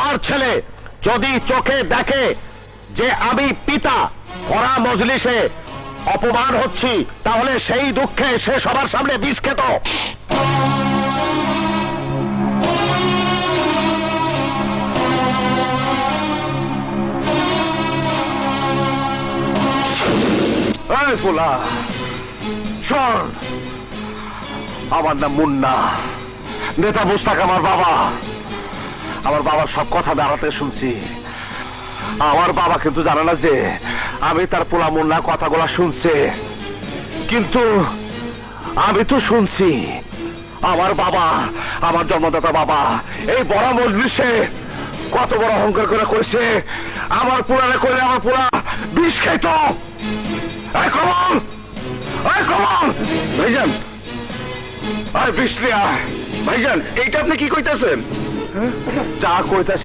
আমার ছেলে যদি চোখে দেখে যে আমি পিতা ভরা মজলিসে অপমান হচ্ছি, তাহলে সেই দুঃখে সে সবার সামনে বিষ খেত। এই পোলা শোন, আমার নাম মুন্না, নেতা মুস্তাক আমার বাবা। আমার বাবার সব কথা দাঁড়াতে শুনছি। আমার বাবা কিন্তু জানে না যে আমি তার পোলা মুন্না কথাগুলা শুনছে, কিন্তু আমি তো শুনছি। আমার বাবা, আমার জন্মদাতা বাবা এই বড় মজলিসে কত বড় অহংকার করে করেছে। আমার পোলারে কইলে আমার পোলা বিষ খাইত। এই কমল, এই কমল ভাইজান, বিষ নিয়ে আয়। ভাইজান এইটা আপনি কি কইতেছেন? যা কইতেছেন